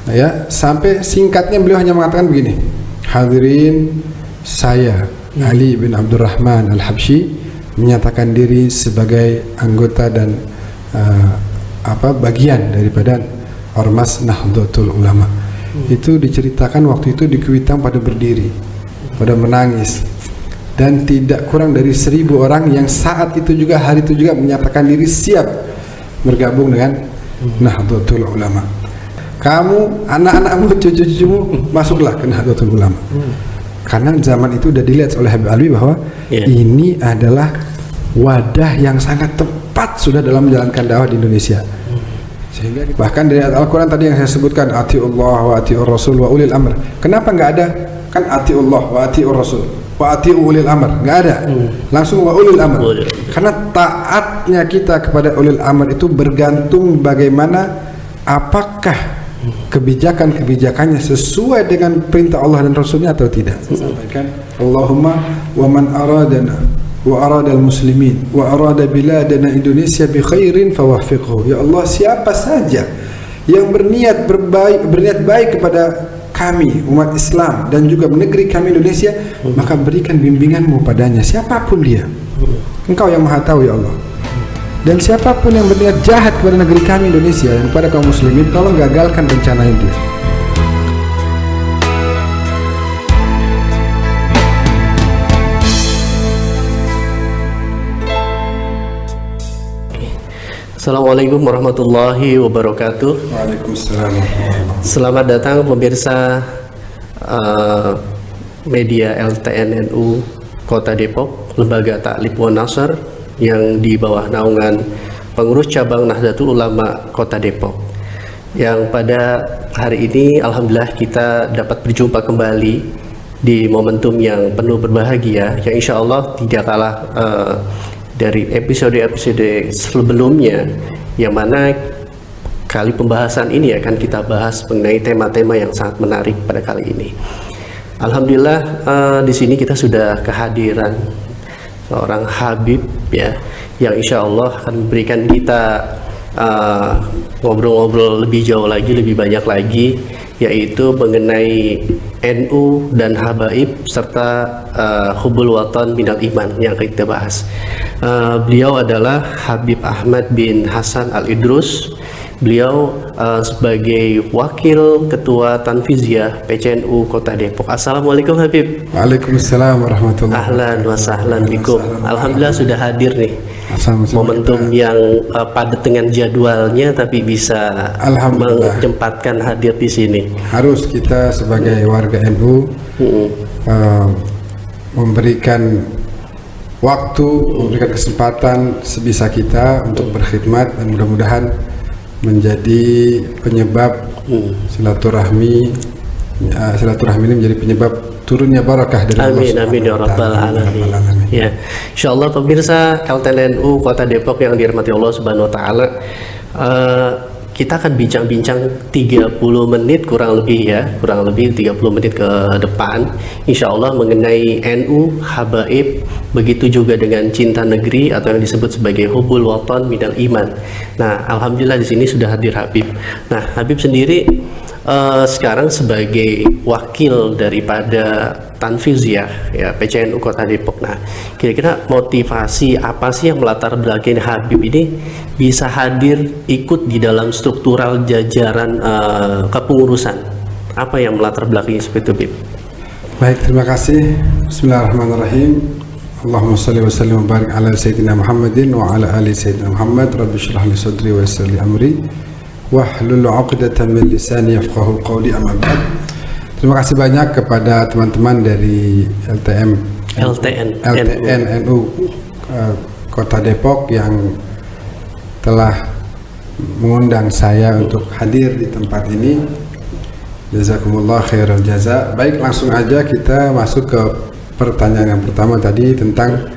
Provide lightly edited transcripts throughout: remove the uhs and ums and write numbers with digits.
Ya, sampai singkatnya beliau hanya mengatakan begini, hadirin, saya Ali bin Abdurrahman Al-Habsyi menyatakan diri sebagai anggota dan bagian daripada Ormas Nahdlatul Ulama. Itu diceritakan waktu itu di Kuitang pada berdiri, pada menangis, dan tidak kurang dari 1.000 orang yang saat itu juga, hari itu juga menyatakan diri siap bergabung dengan Nahdlatul Ulama. Kamu, anak-anakmu, cucu-cucumu masuklah ke Nahdlatul Ulama. Karena zaman itu sudah dilihat oleh Habib Alwi bahwa ini adalah wadah yang sangat tepat sudah dalam menjalankan dakwah di Indonesia. Sehingga bahkan dari Al-Quran tadi yang saya sebutkan, atiullah wa atiur rasul wa ulil amr. Kenapa nggak ada? Kan atiullah wa atiur rasul wa atiu ulil amr, nggak ada. Langsung wa ulil amr. Karena taatnya kita kepada ulil amr itu bergantung bagaimana apakah kebijakan-kebijakannya sesuai dengan perintah Allah dan Rasulnya atau tidak. Saya sampaikan, Allahumma wa man aradana wa aradal muslimin wa arada biladana Indonesia bi khairin fawaffiqhu. Ya Allah, siapa saja yang berniat baik kepada kami umat Islam dan juga negeri kami Indonesia, maka berikan bimbinganmu padanya, siapapun dia. Engkau yang Maha tahu ya Allah. Dan siapapun yang berniat jahat kepada negeri kami Indonesia dan kepada kaum muslimin, tolong gagalkan rencana itu. Assalamualaikum warahmatullahi wabarakatuh. Waalaikumsalam. Selamat datang pemirsa media LTN-NU Kota Depok, Lembaga Ta'lib wa Nasr yang di bawah naungan pengurus cabang Nahdlatul Ulama Kota Depok, yang pada hari ini alhamdulillah kita dapat berjumpa kembali di momentum yang penuh berbahagia, yang insya Allah tidak kalah dari episode-episode sebelumnya, yang mana kali pembahasan ini akan kita bahas mengenai tema-tema yang sangat menarik pada kali ini. Alhamdulillah di sini kita sudah kehadiran seorang Habib ya, yang insya Allah akan memberikan kita ngobrol-ngobrol lebih jauh lagi, lebih banyak lagi, yaitu mengenai NU dan habaib serta hubul watan minal iman yang akan kita bahas. Beliau adalah Habib Ahmad bin Hasan Al-Idrus. Beliau sebagai Wakil Ketua Tanfiziyah PCNU Kota Depok. Assalamualaikum Habib. Waalaikumsalam warahmatullahi wabarakatuh. Ahlan wa sahlan bikum. Alhamdulillah sudah hadir nih. Momentum yang padat dengan jadwalnya, tapi bisa menyempatkan hadir di sini. Harus kita sebagai warga NU memberikan waktu, memberikan kesempatan sebisa kita untuk berkhidmat, dan mudah-mudahan menjadi penyebab silaturahmi ini menjadi penyebab turunnya barakah dari Allah. Amin amin ya rabbal alamin. Ya, insyaallah pemirsa LTN-NU Kota Depok yang dirahmati Allah Subhanahu wa taala, kita akan bincang-bincang 30 menit kurang lebih 30 menit ke depan insyaallah mengenai NU, habaib, begitu juga dengan cinta negeri atau yang disebut sebagai hubul watan minal iman. Nah, alhamdulillah di sini sudah hadir Habib. Nah, Habib sendiri sekarang sebagai wakil daripada Tanfiziyah ya PCNU Kota Depok. Nah, kira-kira motivasi apa sih yang melatar belakangi Habib ini bisa hadir ikut di dalam struktural jajaran kepengurusan? Apa yang melatar belakangi seperti itu, Habib? Baik, terima kasih. Bismillahirrahmanirrahim. Allahumma shalli wa sallim wa barik ala sayyidina Muhammadin wa ala ali sayyidina Muhammad. Rabbi shrah li sadri wa yassir li amri wahlul 'uqdatam min lisani yafqahu qawli, amma ba'd. Terima kasih banyak kepada teman-teman dari LTN-NU Kota Depok yang telah mengundang saya untuk hadir di tempat ini. Jazakumullah khairal jaza. Baik, langsung aja kita masuk ke pertanyaan yang pertama tadi tentang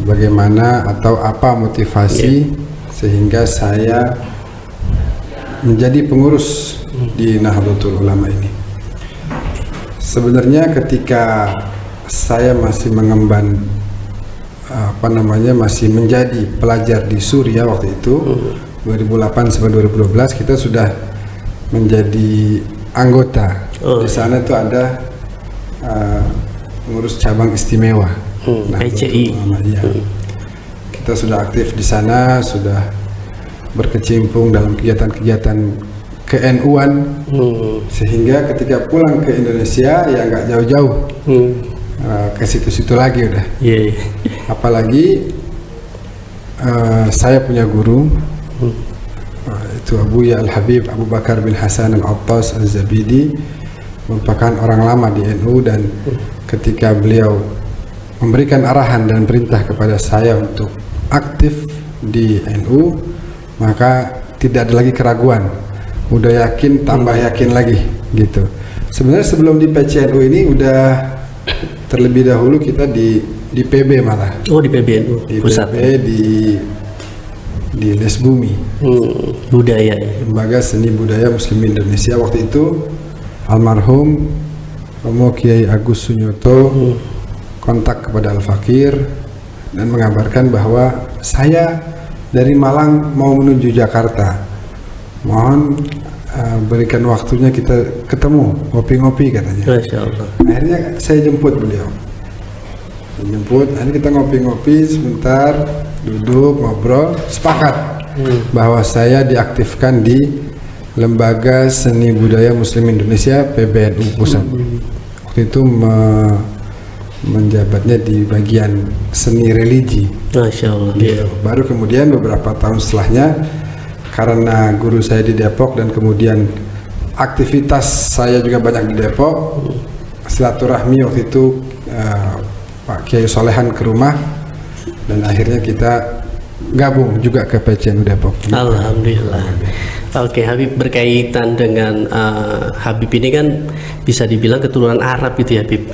bagaimana atau apa motivasi sehingga saya menjadi pengurus di Nahdlatul Ulama ini. Sebenarnya ketika saya masih mengemban masih menjadi pelajar di Suriah waktu itu 2008 sampai 2012, kita sudah menjadi anggota. Di sana tuh ada pengurus cabang istimewa. PCI. Ya. Kita sudah aktif di sana, sudah berkecimpung dalam kegiatan-kegiatan ke-NU-an, sehingga ketika pulang ke Indonesia ya nggak jauh-jauh ke situ-situ lagi udah. Apalagi saya punya guru, itu Abuya Al-Habib Abu Bakar bin Hasan Al-Attas Al-Zabidi, merupakan orang lama di NU, dan ketika beliau memberikan arahan dan perintah kepada saya untuk aktif di NU, maka tidak ada lagi keraguan, udah yakin tambah yakin lagi gitu. Sebenarnya sebelum di PCNU ini udah terlebih dahulu kita di PB malah. Oh, di PBNU di pusat. PB di Les Bumi, budaya. Lembaga Seni Budaya Muslim Indonesia. Waktu itu almarhum Romo Kiai Agus Sunyoto kontak kepada Al-Fakir dan mengabarkan bahwa saya dari Malang mau menuju Jakarta, mohon berikan waktunya kita ketemu ngopi-ngopi katanya. Masya Allah. Akhirnya saya jemput beliau, akhirnya kita ngopi-ngopi sebentar, duduk ngobrol, sepakat bahwa saya diaktifkan di Lembaga Seni Budaya Muslim Indonesia PBNU Pusat. Waktu itu menjabatnya di bagian seni religi. Masya Allah. Baru kemudian beberapa tahun setelahnya, karena guru saya di Depok dan kemudian aktivitas saya juga banyak di Depok, silaturahmi waktu itu Pak Kiai Solehan ke rumah, dan akhirnya kita gabung juga ke PCNU Depok. Alhamdulillah. Oke, Habib, berkaitan dengan Habib ini kan bisa dibilang keturunan Arab gitu ya, Habib.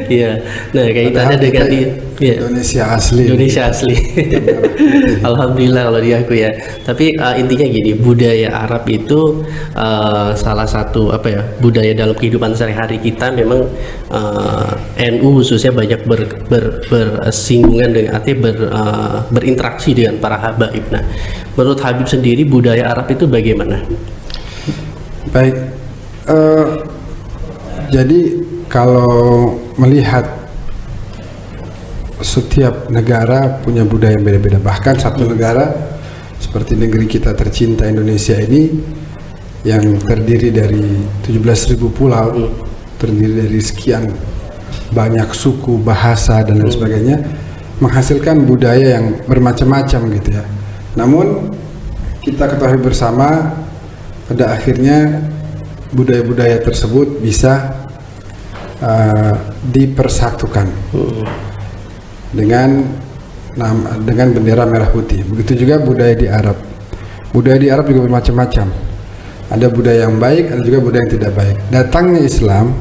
Iya. Nah, kaitannya dengan Indonesia asli. Indonesia asli. Alhamdulillah kalau di aku ya. Tapi intinya gini, budaya Arab itu salah satu budaya dalam kehidupan sehari-hari kita. Memang NU khususnya banyak bersinggungan dengan, artinya berinteraksi dengan para habaib. Nah, menurut Habib sendiri budaya Arab itu bagaimana? Baik, jadi kalau melihat setiap negara punya budaya yang beda-beda, bahkan satu negara seperti negeri kita tercinta Indonesia ini yang terdiri dari 17.000 pulau, terdiri dari sekian banyak suku, bahasa dan lain sebagainya, menghasilkan budaya yang bermacam-macam gitu ya. Namun kita ketahui bersama pada akhirnya budaya-budaya tersebut bisa dipersatukan dengan bendera merah putih. Begitu juga budaya di Arab. Budaya di Arab juga bermacam-macam. Ada budaya yang baik, ada juga budaya yang tidak baik. Datangnya Islam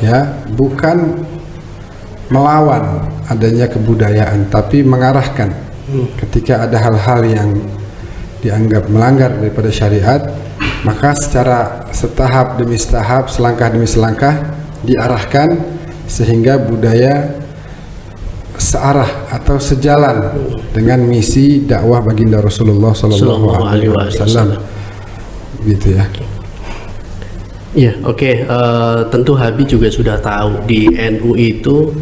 ya bukan melawan adanya kebudayaan, tapi mengarahkan. Ketika ada hal-hal yang dianggap melanggar daripada syariat, maka secara setahap demi setahap, selangkah demi selangkah diarahkan sehingga budaya searah atau sejalan dengan misi dakwah baginda Rasulullah Sallallahu Alaihi Wasallam, gitu ya. Ya, oke. Tentu Habib juga sudah tahu di NU itu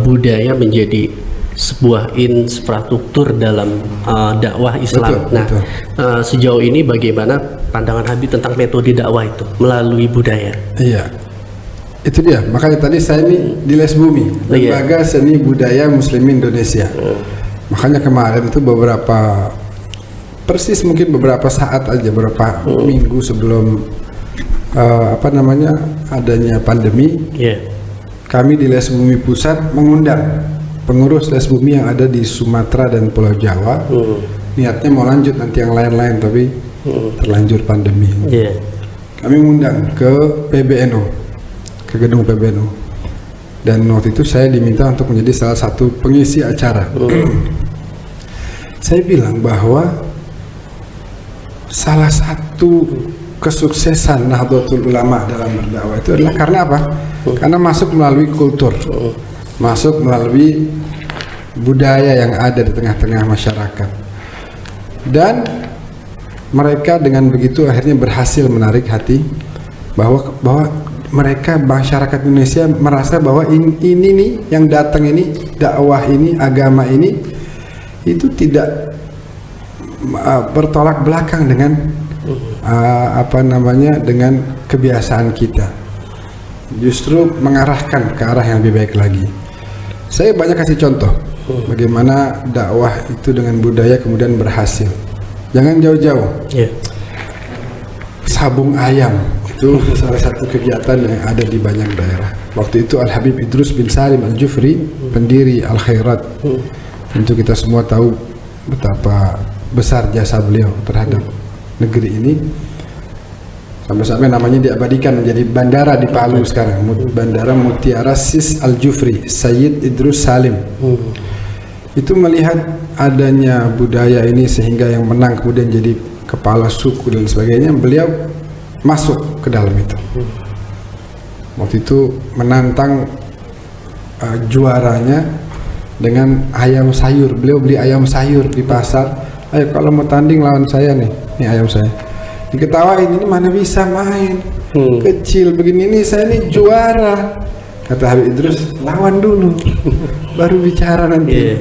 budaya menjadi sebuah infrastruktur dalam dakwah Islam. Betul. Sejauh ini bagaimana pandangan Habib tentang metode dakwah itu melalui budaya? Iya, itu dia. Makanya tadi saya ini di Les Bumi, Lembaga Seni Budaya Muslim Indonesia. Makanya kemarin itu mungkin beberapa saat aja, beberapa minggu sebelum adanya pandemi, kami di Les Bumi Pusat mengundang pengurus Les Bumi yang ada di Sumatera dan Pulau Jawa. Niatnya mau lanjut nanti yang lain-lain, tapi terlanjur pandemi. Kami mengundang ke PBNU, ke gedung PBNU, dan waktu itu saya diminta untuk menjadi salah satu pengisi acara. Saya bilang bahwa salah satu kesuksesan Nahdlatul Ulama dalam berdakwah itu adalah karena apa? Karena masuk melalui kultur, masuk melalui budaya yang ada di tengah-tengah masyarakat. Dan mereka dengan begitu akhirnya berhasil menarik hati bahwa mereka masyarakat Indonesia merasa bahwa ini nih yang datang ini, dakwah ini, agama ini itu tidak bertolak belakang dengan dengan kebiasaan kita, justru mengarahkan ke arah yang lebih baik lagi. Saya banyak kasih contoh bagaimana dakwah itu dengan budaya kemudian berhasil. Jangan jauh-jauh. Sabung ayam itu salah satu kegiatan yang ada di banyak daerah. Waktu itu Al Habib Idrus bin Salim Al Jufri, pendiri Al Khairat, tentu kita semua tahu betapa besar jasa beliau terhadap negeri ini, sampai-sampai namanya diabadikan menjadi bandara di Palu sekarang, Bandara Mutiara Sis Al Jufri, Sayyid Idrus Salim. Itu melihat adanya budaya ini sehingga yang menang kemudian jadi kepala suku dan sebagainya, beliau masuk ke dalam itu. Waktu itu menantang juaranya dengan ayam sayur. Beliau beli ayam sayur di pasar. Ayo kalau mau tanding lawan saya nih, ini ayam saya. Diketawain, ini mana bisa main, kecil begini, ini saya nih juara. Kata Habib Idrus, lawan dulu, baru bicara nanti.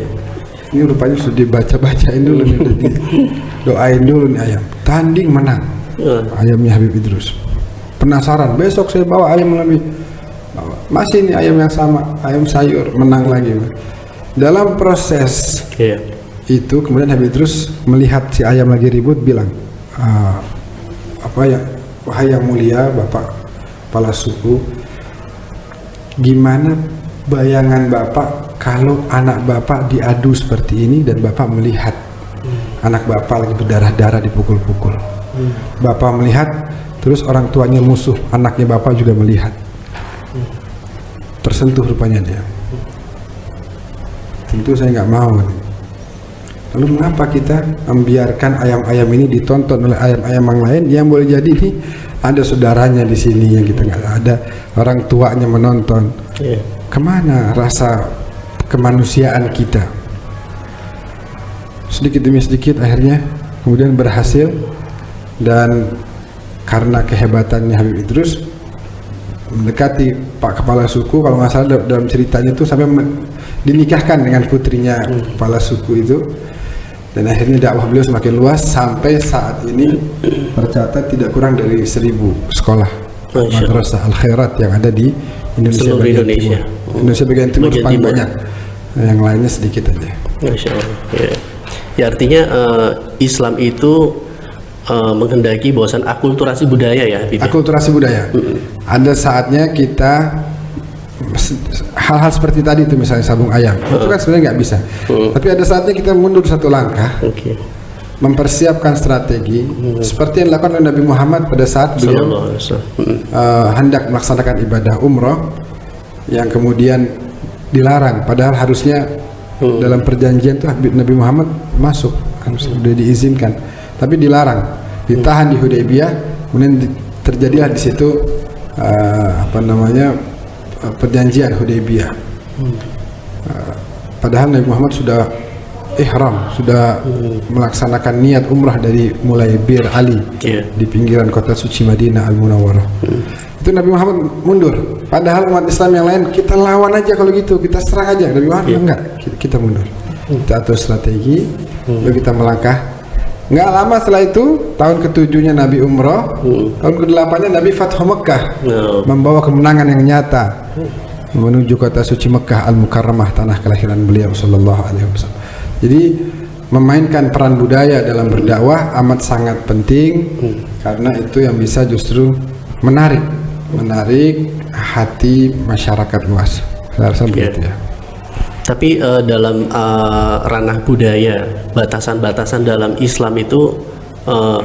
Ini rupanya sudah dibaca-bacain dulu nih, doain dulu nih ayam. Tanding menang, ayamnya Habib Idrus. Penasaran, besok saya bawa ayam lebih. Masih nih ayam yang sama, ayam sayur, menang lagi. Dalam proses itu kemudian Habib Idrus melihat si ayam lagi ribut, bilang, wahai yang mulia Bapak kepala suku, gimana bayangan Bapak kalau anak Bapak diadu seperti ini dan Bapak melihat anak Bapak lagi berdarah-darah dipukul-pukul. Bapak melihat, terus orang tuanya musuh, anaknya Bapak juga melihat. Tersentuh rupanya dia. Tentu saya nggak mau. Lalu mengapa kita membiarkan ayam-ayam ini ditonton oleh ayam-ayam yang lain yang boleh jadi nih ada saudaranya di sini yang kita nggak ada, orang tuanya menonton. Kemana rasa kemanusiaan kita? Sedikit demi sedikit akhirnya kemudian berhasil, dan karena kehebatannya Habib Idrus mendekati Pak Kepala Suku, kalau nggak salah dalam ceritanya itu sampai dinikahkan dengan putrinya Kepala Suku itu, dan akhirnya dakwah beliau semakin luas sampai saat ini tercatat tidak kurang dari 1000 sekolah madrasah Al Khairat yang ada di Indonesia bagian timur. Indonesia bagian timur paling banyak, yang lainnya sedikit aja. Masya Allah. Ya artinya Islam itu menghendaki bahwasan akulturasi budaya ya. Akulturasi budaya. Ada saatnya kita hal-hal seperti tadi itu, misalnya sabung ayam, itu kan sebenarnya nggak bisa. Tapi ada saatnya kita mundur satu langkah, mempersiapkan strategi seperti yang dilakukan oleh Nabi Muhammad pada saat beliau hendak melaksanakan ibadah umroh yang kemudian dilarang, padahal harusnya dalam perjanjian itu Nabi Muhammad masuk, harusnya sudah diizinkan, tapi dilarang, ditahan di Hudaybiyah, kemudian terjadilah di situ perjanjian Hudaybiyah. Padahal Nabi Muhammad sudah ihram, sudah melaksanakan niat umrah dari mulai Bir Ali di pinggiran kota suci Madinah Al-Munawwarah. Itu Nabi Muhammad mundur. Padahal umat Islam yang lain, kita lawan aja kalau gitu, kita serang aja. Nabi Muhammad enggak, kita mundur. Kita atur strategi, lalu kita melangkah. Nggak lama setelah itu, tahun ke-7-nya Nabi umrah, tahun ke-8-nya Nabi Fathu Mekah, membawa kemenangan yang nyata menuju kota suci Mekah Al-Mukarramah, tanah kelahiran beliau sallallahu alaihi wasallam. Jadi memainkan peran budaya dalam berdakwah amat sangat penting, karena itu yang bisa justru menarik hati masyarakat luas. Saya rasa begitu ya. Tapi dalam ranah budaya, batasan-batasan dalam Islam itu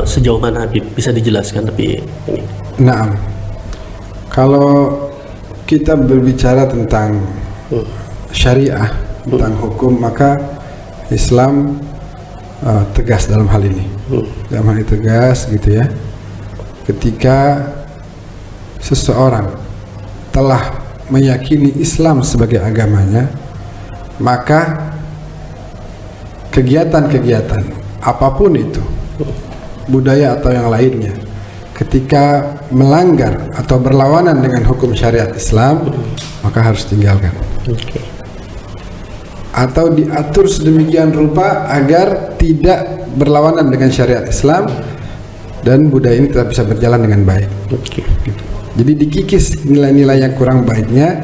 sejauh mana Habib bisa dijelaskan lebih ini? Nah, kalau kita berbicara tentang syariah, tentang hukum, maka Islam tegas dalam hal ini. Dalam hal ini tegas gitu ya. Ketika seseorang telah meyakini Islam sebagai agamanya, maka kegiatan-kegiatan apapun itu budaya atau yang lainnya, ketika melanggar atau berlawanan dengan hukum syariat Islam, maka harus tinggalkan. Atau diatur sedemikian rupa agar tidak berlawanan dengan syariat Islam dan budaya ini tetap bisa berjalan dengan baik. Jadi dikikis nilai-nilai yang kurang baiknya,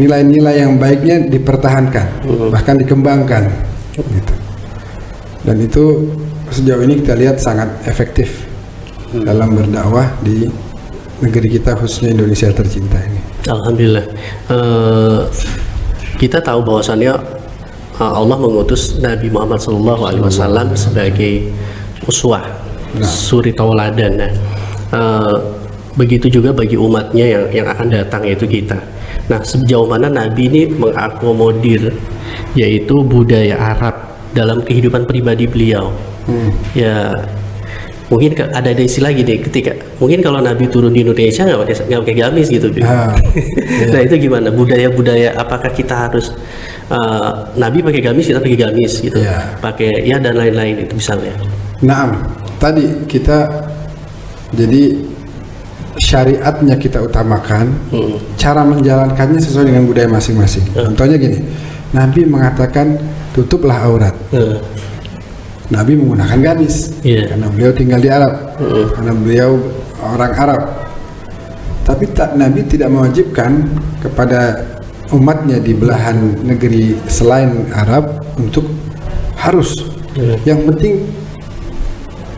nilai-nilai yang baiknya dipertahankan, bahkan dikembangkan, gitu. Dan itu sejauh ini kita lihat sangat efektif dalam berdakwah di negeri kita, khususnya Indonesia tercinta ini. Alhamdulillah. Kita tahu bahwasannya Allah mengutus Nabi Muhammad SAW sebagai uswah, suri tauladan. Begitu juga bagi umatnya yang akan datang, yaitu kita. Nah, sejauh mana Nabi ini mengakomodir yaitu budaya Arab dalam kehidupan pribadi beliau? Ya, mungkin ada istilah gini, ketika mungkin kalau Nabi turun di Indonesia nggak pakai gamis gitu. Nah, itu gimana budaya apakah kita harus Nabi pakai gamis, kita pakai gamis gitu, pakai ya dan lain-lain itu misalnya. Nah, tadi kita jadi syariatnya kita utamakan, cara menjalankannya sesuai dengan budaya masing-masing. Contohnya gini, Nabi mengatakan tutuplah aurat. Nabi menggunakan gamis karena beliau tinggal di Arab, karena beliau orang Arab. Tapi Nabi tidak mewajibkan kepada umatnya di belahan negeri selain Arab untuk harus. Yang penting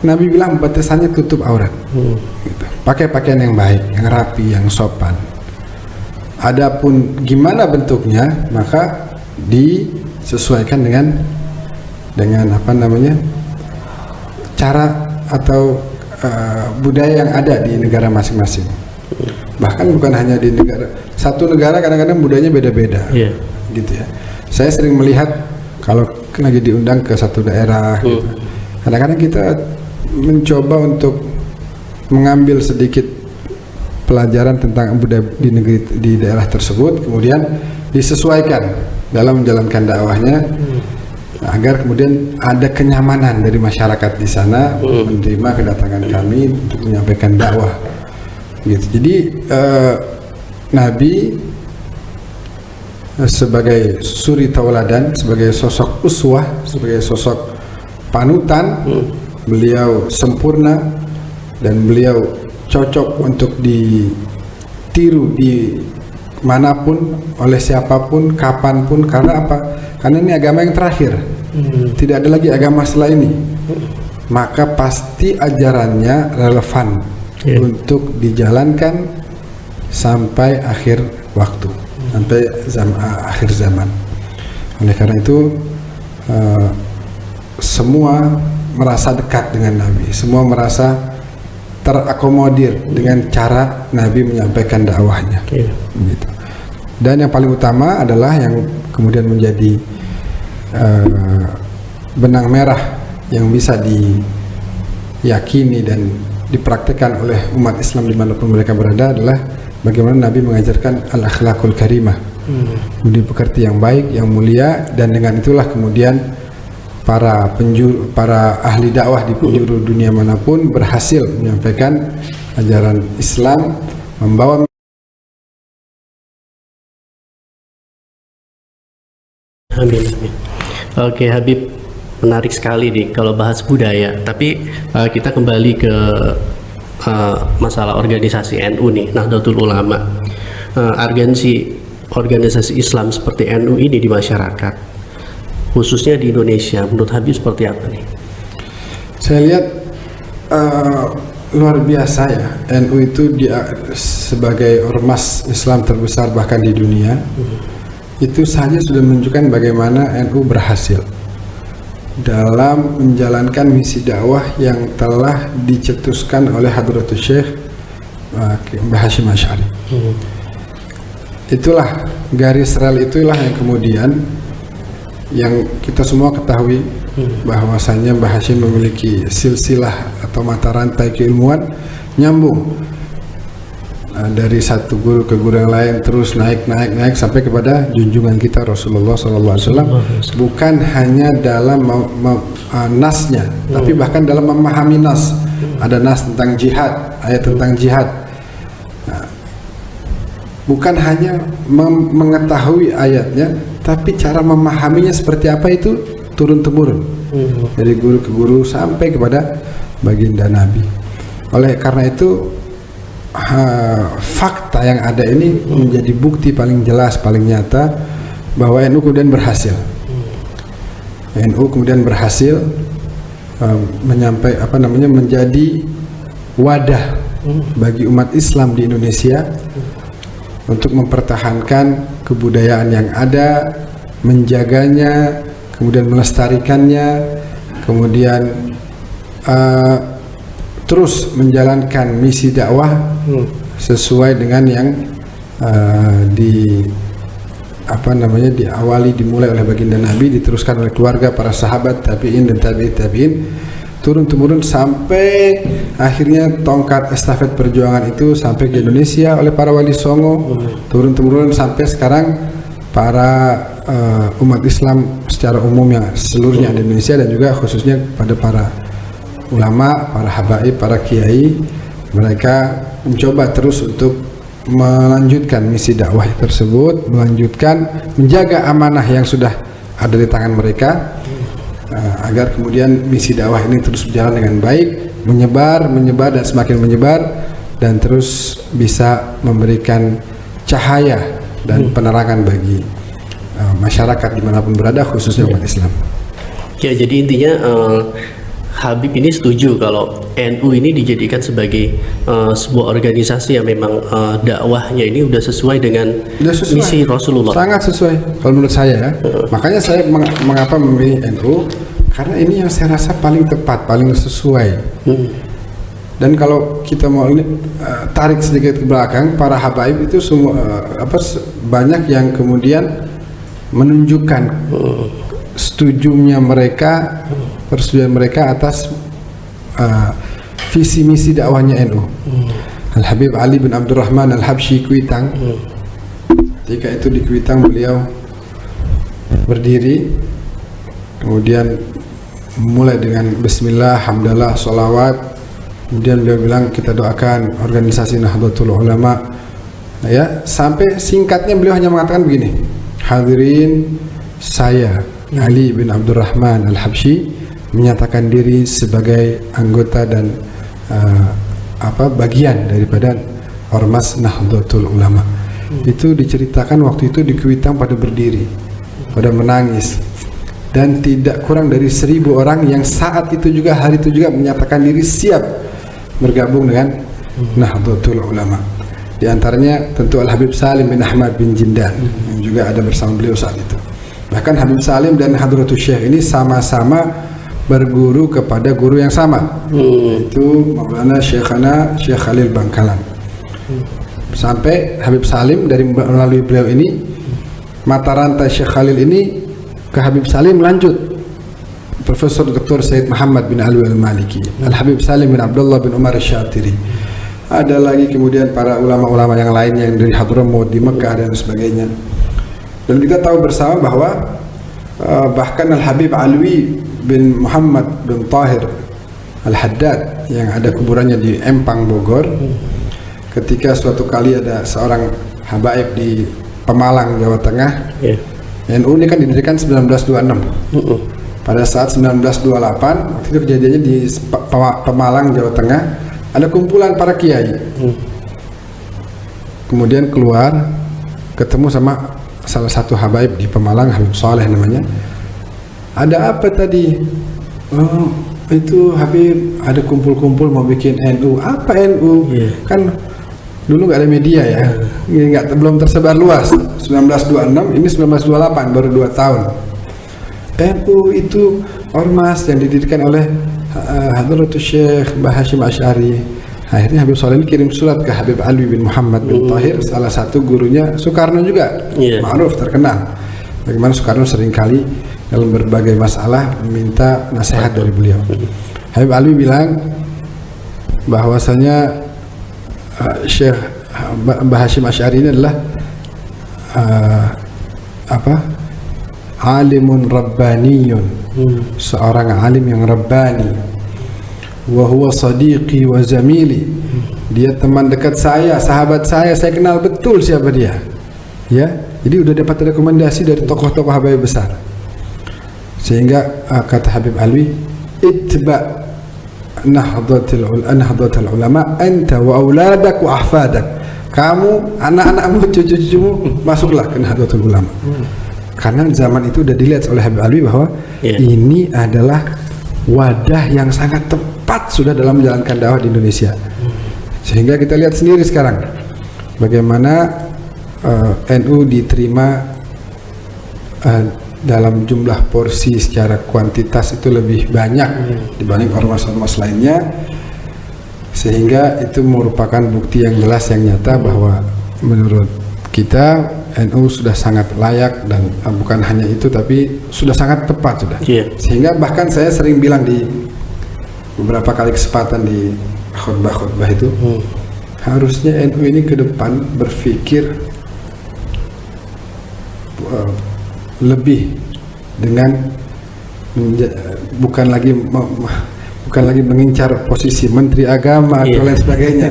Nabi bilang batasannya tutup aurat, gitu. Pakai pakaian yang baik, yang rapi, yang sopan. Adapun gimana bentuknya, maka disesuaikan dengan apa namanya, cara atau budaya yang ada di negara masing-masing. Bahkan bukan hanya di satu negara, kadang-kadang budayanya beda-beda, gitu ya. Saya sering melihat kalau lagi diundang ke satu daerah, gitu, kadang-kadang kita mencoba untuk mengambil sedikit pelajaran tentang budaya di daerah tersebut, kemudian disesuaikan dalam menjalankan dakwahnya. Agar kemudian ada kenyamanan dari masyarakat di sana menerima kedatangan kami untuk menyampaikan dakwah, gitu. Jadi Nabi sebagai suri tauladan, sebagai sosok uswah, sebagai sosok panutan, beliau sempurna dan beliau cocok untuk ditiru di manapun, oleh siapapun, kapanpun. Karena apa? Karena ini agama yang terakhir, tidak ada lagi agama setelah ini. Maka pasti ajarannya relevan untuk dijalankan sampai akhir waktu, sampai akhir zaman. Oleh karena itu semua merasa dekat dengan Nabi, semua merasa terakomodir dengan cara Nabi menyampaikan dakwahnya, gitu. Dan yang paling utama adalah yang kemudian menjadi benang merah yang bisa diyakini dan dipraktikkan oleh umat Islam dimanapun mereka berada adalah bagaimana Nabi mengajarkan al-akhlaqul karimah, budi pekerti yang baik, yang mulia. Dan dengan itulah kemudian para ahli dakwah di penjuru dunia manapun berhasil menyampaikan ajaran Islam, membawa. Amin. Oke Habib, menarik sekali nih kalau bahas budaya. Tapi kita kembali ke masalah organisasi NU nih, Nahdlatul Ulama. Organisasi Islam seperti NU ini di masyarakat, khususnya di Indonesia, menurut Habib seperti apa nih? Saya lihat luar biasa ya. NU itu sebagai ormas Islam terbesar bahkan di dunia. Itu saja sudah menunjukkan bagaimana NU berhasil dalam menjalankan misi dakwah yang telah dicetuskan oleh Hadratus Syekh Mbah Hasyim Asy'ari. Itulah garis rel, itulah yang kemudian yang kita semua ketahui bahwasanya Mbah Hasyim memiliki silsilah atau mata rantai keilmuan nyambung dari satu guru ke guru yang lain terus naik sampai kepada junjungan kita Rasulullah SAW, bukan hanya dalam nasnya, tapi bahkan dalam memahami nas. Ada nas tentang jihad, ayat tentang jihad. Bukan hanya mengetahui ayatnya, tapi cara memahaminya seperti apa itu turun temurun dari guru ke guru sampai kepada baginda Nabi. Oleh karena itu fakta yang ada ini menjadi bukti paling jelas, paling nyata bahwa NU kemudian berhasil. NU kemudian berhasil menjadi wadah bagi umat Islam di Indonesia untuk mempertahankan kebudayaan yang ada, menjaganya, kemudian melestarikannya, kemudian terus menjalankan misi dakwah sesuai dengan yang diawali, dimulai oleh baginda Nabi, diteruskan oleh keluarga, para sahabat, tabi'in dan tabi'in, turun temurun sampai akhirnya tongkat estafet perjuangan itu sampai ke Indonesia oleh para wali songo, turun temurun sampai sekarang para umat Islam secara umum yang seluruhnya di Indonesia, dan juga khususnya pada para ulama, para habaib, para kiai. Mereka mencoba terus untuk melanjutkan misi dakwah tersebut, melanjutkan menjaga amanah yang sudah ada di tangan mereka, agar kemudian misi dakwah ini terus berjalan dengan baik, menyebar dan semakin menyebar, dan terus bisa memberikan cahaya dan penerangan bagi masyarakat dimanapun berada, khususnya umat Islam. Ya, jadi intinya Habib ini setuju kalau NU ini dijadikan sebagai sebuah organisasi yang memang dakwahnya ini udah sesuai dengan misi Rasulullah. Sangat sesuai kalau menurut saya. Makanya saya mengapa memilih NU, karena ini yang saya rasa paling tepat, paling sesuai. Dan kalau kita mau tarik sedikit ke belakang, para habaib itu semua banyak yang kemudian menunjukkan persetujuan mereka atas visi misi dakwahnya NU. Al Habib Ali bin Abdurrahman Al Habsyi Kuitang, ketika itu di Kuitang beliau berdiri, kemudian mulai dengan Bismillah, Hamdalah, Salawat, kemudian beliau bilang kita doakan organisasi Nahdlatul Ulama, ya, sampai singkatnya beliau hanya mengatakan begini: hadirin, saya Ali bin Abdurrahman Al Habsyi menyatakan diri sebagai anggota dan bagian daripada Ormas Nahdlatul Ulama. Itu diceritakan waktu itu di Kuitang pada berdiri, pada menangis, dan tidak kurang dari 1000 orang yang saat itu juga, hari itu juga menyatakan diri siap bergabung dengan Nahdlatul Ulama. Di antaranya tentu Al Habib Salim bin Ahmad bin Jindan yang juga ada bersama beliau saat itu. Bahkan Habib Salim dan Hadratus Syekh ini sama-sama berguru kepada guru yang sama, yaitu Maulana Syekhana Syekh Khalil Bangkalan. Sampai Habib Salim melalui beliau ini, mata rantai Syekh Khalil ini ke Habib Salim lanjut Profesor Dr. Said Muhammad bin Alwi Al-Maliki, Al Habib Salim bin Abdullah bin Umar Syatiri. Ada lagi kemudian para ulama-ulama yang lain yang dari Hadramaut, di Mekah dan sebagainya. Dan kita tahu bersama bahwa bahkan Al Habib Alwi bin Muhammad bin Tahir Al-Haddad yang ada kuburannya di Empang, Bogor, ketika suatu kali ada seorang habaib di Pemalang, Jawa Tengah. NU ini kan didirikan 1926. Pada saat 1928 waktu itu kejadiannya di Pemalang, Jawa Tengah, ada kumpulan para kiai. Kemudian keluar ketemu sama salah satu habaib di Pemalang, Habib Saleh namanya. Ada apa tadi? Oh, itu Habib ada kumpul-kumpul mau bikin NU. Apa NU? Kan dulu nggak ada media ya, belum tersebar luas. 1926, ini 1928, baru 2 tahun. NU itu ormas yang didirikan oleh Hadratus Syekh Mbah Hashim Asy'ari. Akhirnya Habib Saleh kirim surat ke Habib Alwi bin Muhammad bin Tahir, salah satu gurunya Soekarno juga, ma'ruf, terkenal. Bagaimana Soekarno seringkali dalam berbagai masalah meminta nasihat dari beliau. Habib Alwi bilang bahwasanya Syekh Mbah Hashim Asy'ari ini adalah alimun rabbaniyun, seorang alim yang rabbani. Wa huwa sadiqi wa zamili, dia teman dekat saya, sahabat saya kenal betul siapa dia. Ya, jadi udah dapat rekomendasi dari tokoh-tokoh Habaib besar. Sehingga kata Habib Alwi, itba nahdlatul ulama anta wa auladak wa ahfadak. Kamu, anak-anakmu, cucu-cucumu masuklah ke Nahdlatul Ulama. Karena zaman itu udah dilihat oleh Habib Alwi bahwa ini adalah wadah yang sangat tepat sudah dalam menjalankan dakwah di Indonesia. Sehingga kita lihat sendiri sekarang bagaimana NU diterima dalam jumlah porsi secara kuantitas itu lebih banyak dibanding ormas-ormas lainnya, sehingga itu merupakan bukti yang jelas yang nyata bahwa menurut kita NU sudah sangat layak, dan bukan hanya itu tapi sudah sangat tepat sudah. Sehingga bahkan saya sering bilang di beberapa kali kesempatan di khutbah-khutbah itu, harusnya NU ini ke depan berpikir lebih dengan bukan lagi mengincar posisi Menteri Agama atau lain sebagainya.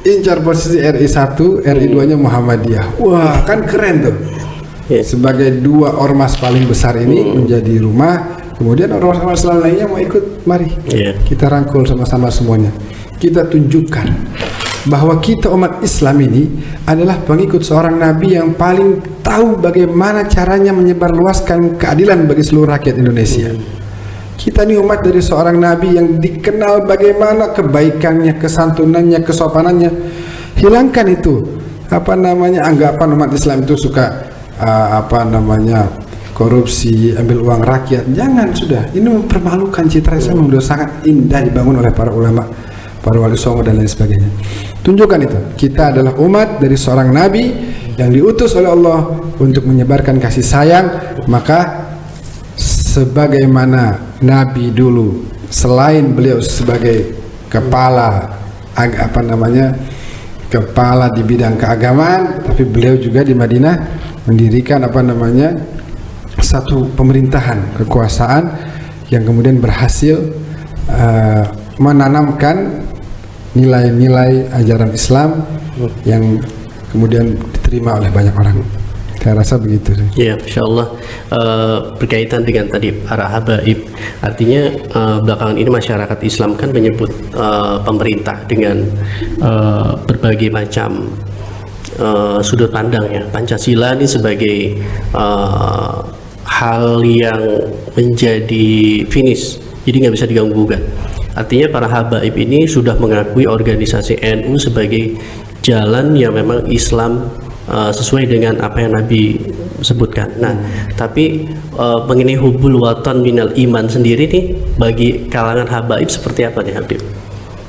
Incar posisi RI 1, RI 2 nya Muhammadiyah. Wah, kan keren tuh. Sebagai dua ormas paling besar ini menjadi rumah, kemudian ormas-ormas lainnya mau ikut, mari kita rangkul sama-sama semuanya. Kita tunjukkan bahwa kita umat Islam ini adalah pengikut seorang Nabi yang paling tahu bagaimana caranya menyebarluaskan keadilan bagi seluruh rakyat Indonesia. Kita ini umat dari seorang Nabi yang dikenal bagaimana kebaikannya, kesantunannya, kesopanannya. Hilangkan itu anggapan umat Islam itu suka korupsi, ambil uang rakyat. Jangan, sudah. Ini mempermalukan citra Islam yang sudah sangat indah dibangun oleh para ulama, para wali songo dan lain sebagainya. Tunjukkan itu. Kita adalah umat dari seorang Nabi yang diutus oleh Allah untuk menyebarkan kasih sayang. Maka sebagaimana Nabi dulu, selain beliau sebagai kepala kepala di bidang keagamaan, tapi beliau juga di Madinah mendirikan satu pemerintahan kekuasaan yang kemudian berhasil menanamkan nilai-nilai ajaran Islam yang kemudian diterima oleh banyak orang. Saya rasa begitu. Ya, insyaallah berkaitan dengan tadi para habaib. Artinya belakangan ini masyarakat Islam kan menyebut pemerintah dengan berbagai macam sudut pandang ya. Pancasila ini sebagai hal yang menjadi finish, jadi nggak bisa diganggu-gugat. Artinya para habaib ini sudah mengakui organisasi NU sebagai jalan yang memang Islam sesuai dengan apa yang Nabi sebutkan. Nah, tapi mengenai hubul watan minal iman sendiri nih, bagi kalangan habaib seperti apa nih Habib?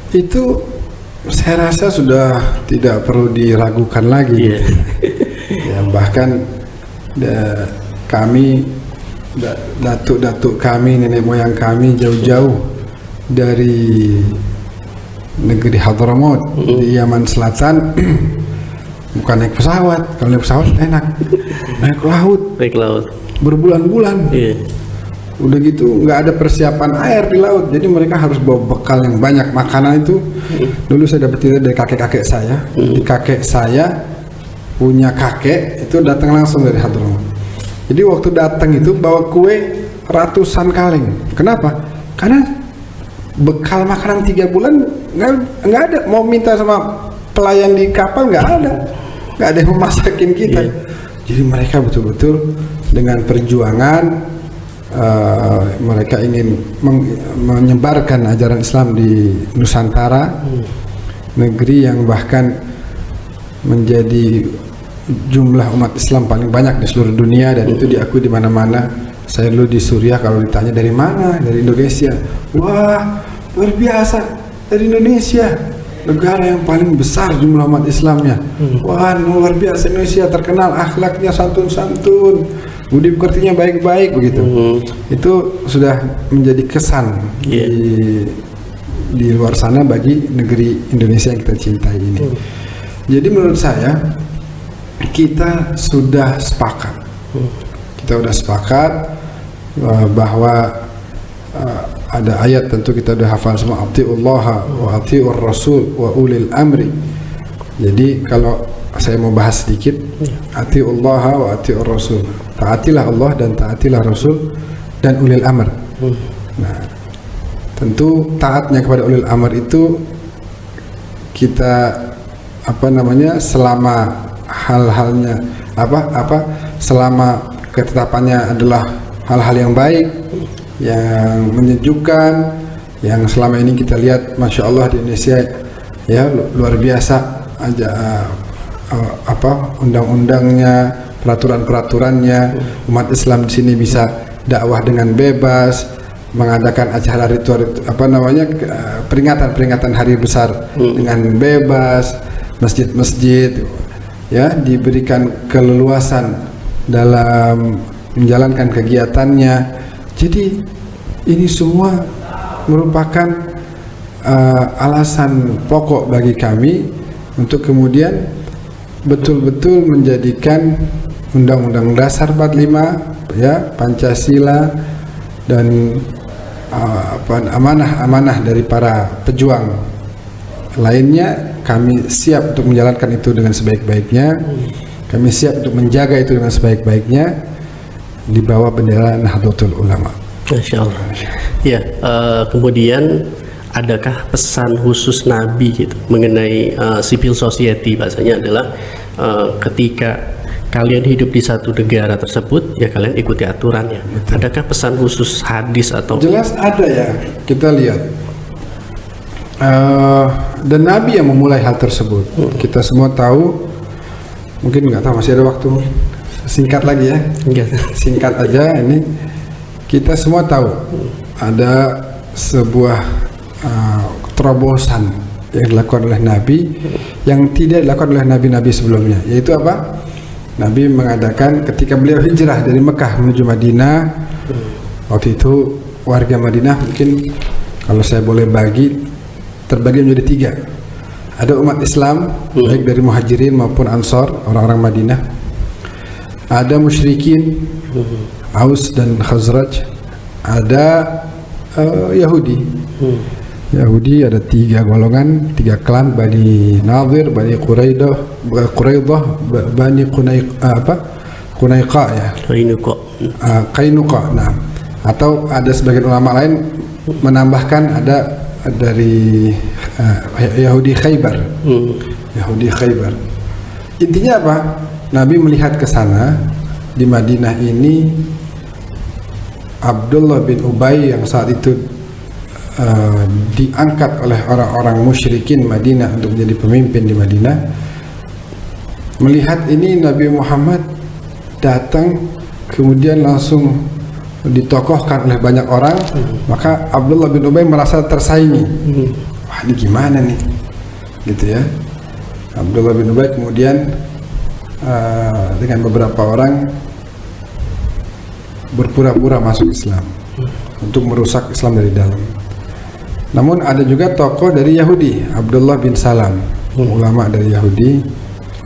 Itu saya rasa sudah tidak perlu diragukan lagi. Gitu. Ya, bahkan kami, datuk-datuk kami, nenek moyang kami jauh-jauh dari negeri Hadramaut di Yaman Selatan bukan naik pesawat. Kalau naik pesawat enak, naik laut berbulan-bulan. Udah gitu nggak ada persiapan air di laut, jadi mereka harus bawa bekal yang banyak. Makanan itu dulu saya dapat dari kakek-kakek saya. Kakek saya punya kakek itu datang langsung dari Hadramaut. Jadi waktu datang itu bawa kue ratusan kaleng. Kenapa? Karena bekal makanan 3 bulan nggak ada. Mau minta sama pelayan di kapal nggak ada yang memasakin kita. Jadi mereka betul-betul dengan perjuangan mereka ingin menyebarkan ajaran Islam di Nusantara, negeri yang bahkan menjadi jumlah umat Islam paling banyak di seluruh dunia, dan itu diakui di mana-mana. Saya dulu di Suriah, kalau ditanya dari mana, dari Indonesia. Wah, luar biasa, dari Indonesia, negara yang paling besar jumlah umat Islamnya. Wah, luar biasa, Indonesia terkenal akhlaknya santun-santun, budi pekertinya baik-baik begitu. Itu sudah menjadi kesan di luar sana bagi negeri Indonesia yang kita cintai ini. Jadi menurut saya kita sudah sepakat. Kita sudah sepakat bahwa ada ayat, tentu kita sudah hafal semua, atiullaha wa atiur rasul wa ulil amri. Jadi kalau saya mau bahas sedikit, atiullaha wa atiur rasul, taatilah Allah dan taatilah Rasul dan ulil amr. Nah, tentu taatnya kepada ulil amr itu kita selama hal-halnya selama ketetapannya adalah hal-hal yang baik, yang menyejukkan, yang selama ini kita lihat, masya Allah di Indonesia ya luar biasa aja, undang-undangnya, peraturan-peraturannya, umat Islam di sini bisa dakwah dengan bebas, mengadakan acara ritual peringatan hari besar dengan bebas, masjid-masjid ya diberikan keleluasan dalam menjalankan kegiatannya. Jadi ini semua merupakan alasan pokok bagi kami untuk kemudian betul-betul menjadikan Undang-Undang Dasar 45 ya, Pancasila dan amanah-amanah dari para pejuang lainnya, kami siap untuk menjalankan itu dengan sebaik-baiknya. Kami siap untuk menjaga itu dengan sebaik-baiknya di bawah bendera Nahdlatul Ulama. Masya Allah. Ya, kemudian adakah pesan khusus Nabi gitu mengenai civil society? Bahasanya adalah ketika kalian hidup di satu negara tersebut, ya kalian ikuti aturannya. Betul. Adakah pesan khusus hadis atau? Jelas ada ya, kita lihat. Dan Nabi yang memulai hal tersebut. Kita semua tahu, mungkin nggak tahu, masih ada waktu, singkat lagi ya. Singkat aja ini. Kita semua tahu ada sebuah terobosan yang dilakukan oleh Nabi yang tidak dilakukan oleh nabi-nabi sebelumnya, yaitu apa? Nabi mengadakan ketika beliau hijrah dari Mekah menuju Madinah. Waktu itu warga Madinah mungkin kalau saya boleh bagi, terbagi menjadi 3. Ada umat Islam baik dari Muhajirin maupun Ansor, orang-orang Madinah. Ada musyrikin, Aus dan Khazraj. Ada Yahudi. Yahudi ada 3 golongan, 3 klan, Bani Nadir, Bani Quraidah, Bani Qunaiqa ya. Qainuqa. Nah, atau ada sebagian ulama lain menambahkan ada dari Yahudi Khaybar. Yahudi Khaybar. Intinya apa? Nabi melihat ke sana, di Madinah ini Abdullah bin Ubay yang saat itu diangkat oleh orang-orang musyrikin Madinah untuk menjadi pemimpin di Madinah. Melihat ini Nabi Muhammad datang, kemudian langsung ditokohkan oleh banyak orang, maka Abdullah bin Ubay merasa tersaingi. Wah, ini gimana nih, gitu ya. Abdullah bin Ubay kemudian dengan beberapa orang berpura-pura masuk Islam untuk merusak Islam dari dalam. Namun ada juga tokoh dari Yahudi, Abdullah bin Salam, ulama dari Yahudi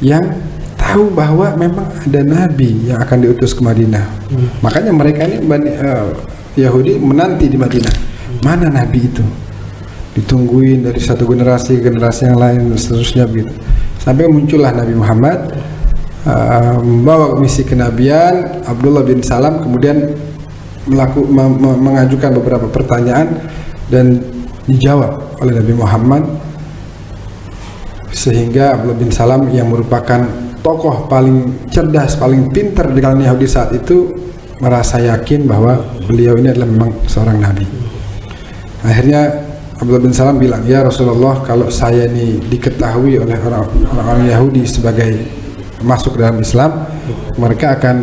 yang tahu bahwa memang ada Nabi yang akan diutus ke Madinah. Makanya mereka ini Yahudi menanti di Madinah. Mana Nabi itu? Ditungguin dari satu generasi ke generasi yang lain dan seterusnya begitu. Sampai muncullah Nabi Muhammad membawa misi kenabian. Abdullah bin Salam kemudian mengajukan beberapa pertanyaan dan dijawab oleh Nabi Muhammad, sehingga Abdullah bin Salam yang merupakan tokoh paling cerdas, paling pintar di kalangan Yahudi saat itu merasa yakin bahwa beliau ini adalah memang seorang Nabi. Akhirnya Abdullah bin Salam bilang, ya Rasulullah, kalau saya ini diketahui oleh orang-orang Yahudi sebagai masuk dalam Islam, mereka akan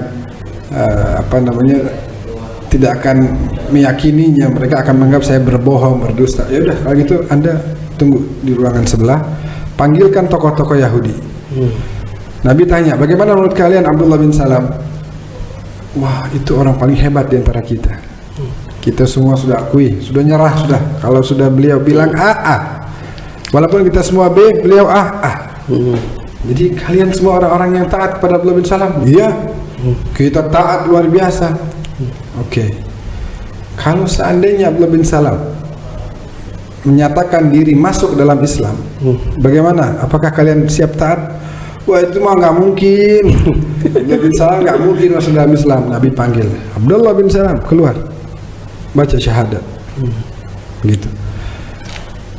tidak akan meyakininya, mereka akan menganggap saya berbohong, berdusta. Ya udah, kalau gitu Anda tunggu di ruangan sebelah, panggilkan tokoh-tokoh Yahudi. Nabi tanya, bagaimana menurut kalian Abdullah bin Salam? Wah, itu orang paling hebat di antara kita. Kita semua sudah akui, sudah nyerah sudah. Kalau sudah beliau bilang A. Walaupun kita semua B, beliau A. Jadi kalian semua orang-orang yang taat kepada Abdullah bin Salam? Iya. Kita taat luar biasa. Oke. Kalau seandainya Abdullah bin Salam menyatakan diri masuk dalam Islam, bagaimana? Apakah kalian siap taat? Wah, itu mah nggak mungkin. Abdullah bin Salam nggak mungkin masuk dalam Islam. Nabi panggil Abdullah bin Salam, keluar, baca syahadat. Begitu.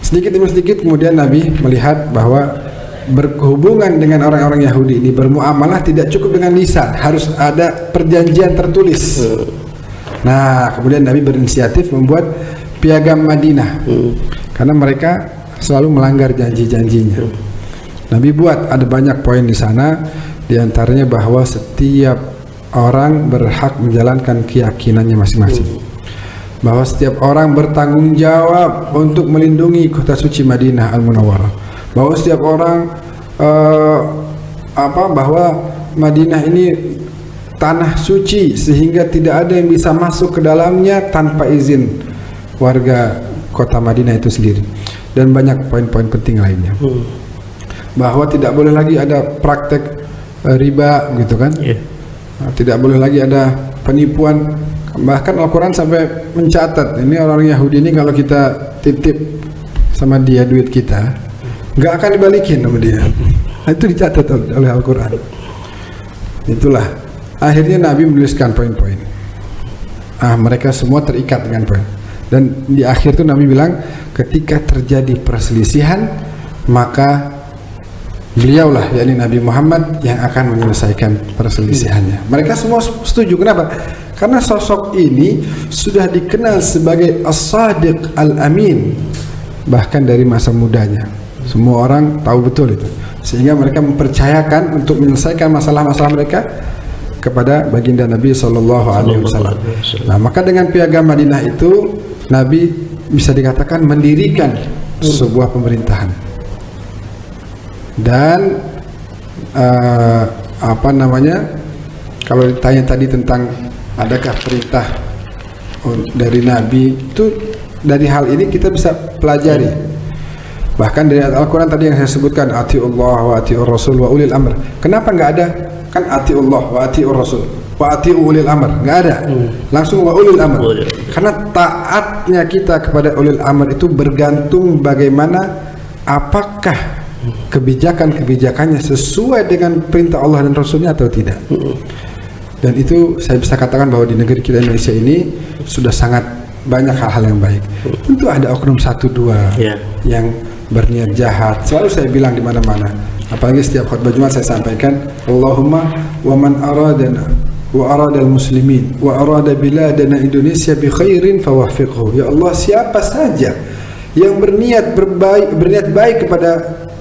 Sedikit demi sedikit kemudian Nabi melihat bahwa berhubungan dengan orang-orang Yahudi ini, bermuamalah tidak cukup dengan lisan, harus ada perjanjian tertulis. Nah, kemudian Nabi berinisiatif membuat piagam Madinah, karena mereka selalu melanggar janji-janjinya. Nabi buat ada banyak poin di sana, diantaranya bahwa setiap orang berhak menjalankan keyakinannya masing-masing, bahwa setiap orang bertanggung jawab untuk melindungi kota suci Madinah Al-Munawwarah, bahwa setiap orang bahwa Madinah ini tanah suci sehingga tidak ada yang bisa masuk ke dalamnya tanpa izin warga kota Madinah itu sendiri, dan banyak poin-poin penting lainnya. Bahwa tidak boleh lagi ada praktek riba gitu kan, tidak boleh lagi ada penipuan. Bahkan Al-Quran sampai mencatat, ini orang Yahudi ini kalau kita titip sama dia duit kita, nggak akan dibalikin sama dia. Itu dicatat oleh Al-Quran. Itulah akhirnya Nabi menuliskan poin-poin. Mereka semua terikat dengan poin. Dan di akhir itu Nabi bilang, ketika terjadi perselisihan, maka beliaulah, yakni Nabi Muhammad, yang akan menyelesaikan perselisihannya. Mereka semua setuju. Kenapa? Karena sosok ini sudah dikenal sebagai As-Sadiq Al-Amin, bahkan dari masa mudanya. Semua orang tahu betul itu, sehingga mereka mempercayakan untuk menyelesaikan masalah-masalah mereka kepada baginda Nabi SAW. Nah, maka dengan piagam Madinah itu Nabi bisa dikatakan mendirikan sebuah pemerintahan. Dan kalau ditanya tadi tentang adakah perintah dari Nabi, itu dari hal ini kita bisa pelajari. Bahkan dari Al-Quran tadi yang saya sebutkan, ati'ullah wa ati'ur rasul wa ulil amr. Kenapa nggak ada? Kan ati'ullah wa ati'ur rasul wa ati'u ulil amr, nggak ada. Langsung wa ulil amr. Karena taatnya kita kepada ulil amr itu bergantung bagaimana, apakah kebijakan-kebijakannya sesuai dengan perintah Allah dan Rasulnya atau tidak. Dan itu saya bisa katakan bahwa di negeri kita Indonesia ini sudah sangat banyak hal-hal yang baik. Tentu ada oknum 1-2 yang berniat jahat. Selalu saya bilang di mana-mana, apalagi setiap khutbah Jumat saya sampaikan, Allahumma wa man aradana wa aradal muslimin wa arada biladana Indonesia bi khairin fawaffiqhu. Ya Allah, siapa saja yang berniat baik kepada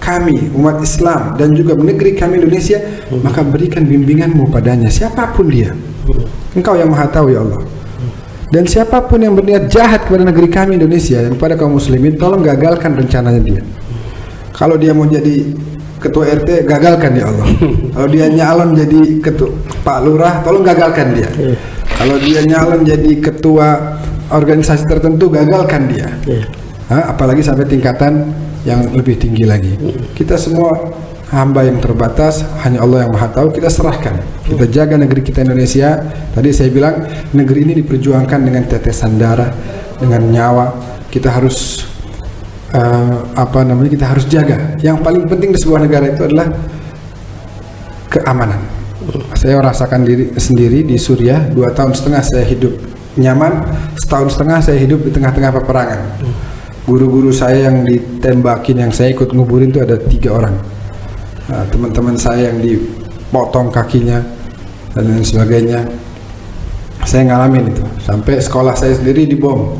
kami umat Islam dan juga negeri kami Indonesia, maka berikan bimbinganmu padanya, siapapun dia. Engkau yang maha tahu ya Allah. Dan siapapun yang berniat jahat kepada negeri kami Indonesia dan kepada kaum muslimin, tolong gagalkan rencananya dia. Kalau dia mau jadi ketua RT, gagalkan ya Allah. Kalau dia nyalon jadi ketua Pak Lurah, tolong gagalkan dia. Kalau dia nyalon jadi ketua organisasi tertentu, gagalkan dia. Apalagi sampai tingkatan yang lebih tinggi lagi. Kita semua hamba yang terbatas, hanya Allah yang maha tahu. Kita serahkan, kita jaga negeri kita Indonesia. Tadi saya bilang, negeri ini diperjuangkan dengan tetesan darah, dengan nyawa. Kita harus kita harus jaga. Yang paling penting di sebuah negara itu adalah keamanan. Saya rasakan sendiri di Suriah, 2,5 tahun saya hidup nyaman, 1,5 tahun saya hidup di tengah-tengah peperangan. Guru-guru saya yang ditembakin, yang saya ikut nguburin itu ada 3 orang. Teman-teman saya yang dipotong kakinya dan lain sebagainya, saya ngalamin itu. Sampai sekolah saya sendiri dibom.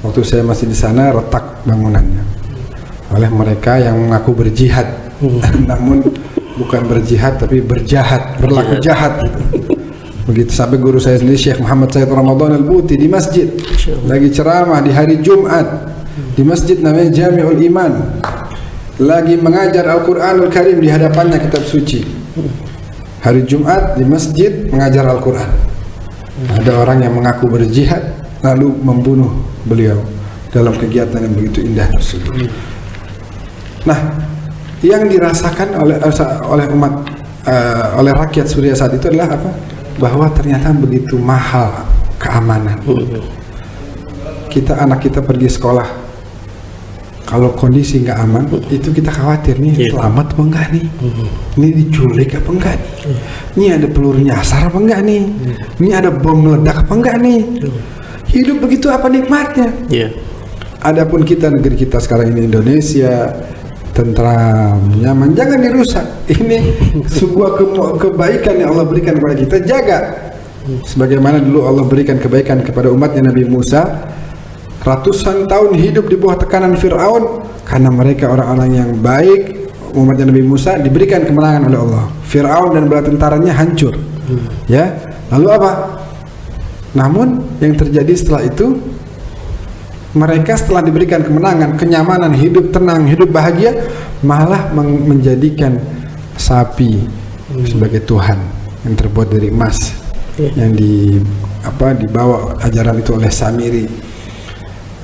Waktu saya masih di sana, retak bangunannya oleh mereka yang mengaku berjihad, namun bukan berjihad tapi berjahat, berlaku jahat gitu. Begitu. Sampai guru saya sendiri, Syekh Muhammad Sayyid Ramadan Al-Buti, di masjid lagi ceramah di hari Jumat di masjid namanya Jami'ul Iman, lagi mengajar Al-Quranul Karim, di hadapannya kitab suci. Hari Jumat di masjid mengajar Al-Quran. Ada orang yang mengaku berjihad, lalu membunuh beliau dalam kegiatan yang begitu indah tersebut. Nah, yang dirasakan oleh umat oleh rakyat Suriah saat itu adalah apa? Bahwa ternyata begitu mahal keamanan. Anak kita pergi sekolah, kalau kondisi nggak aman, itu kita khawatir nih, selamat apa enggak nih? Ini diculik apa enggak nih? Ini ada peluru nyasar apa enggak nih? Ini ada bom meledak apa enggak nih? Hidup begitu apa nikmatnya? Adapun kita, negeri kita sekarang ini Indonesia, tentram, nyaman, jangan dirusak. Ini sebuah kebaikan yang Allah berikan kepada kita, jaga. Sebagaimana dulu Allah berikan kebaikan kepada umatnya Nabi Musa, ratusan tahun hidup di bawah tekanan Fir'aun, karena mereka orang-orang yang baik. Umatnya Nabi Musa diberikan kemenangan oleh Allah. Fir'aun dan bala tentaranya hancur. Ya, lalu apa? Namun yang terjadi setelah itu, mereka setelah diberikan kemenangan, kenyamanan, hidup tenang, hidup bahagia, malah menjadikan sapi sebagai Tuhan yang terbuat dari emas, yang dibawa ajaran itu oleh Samiri.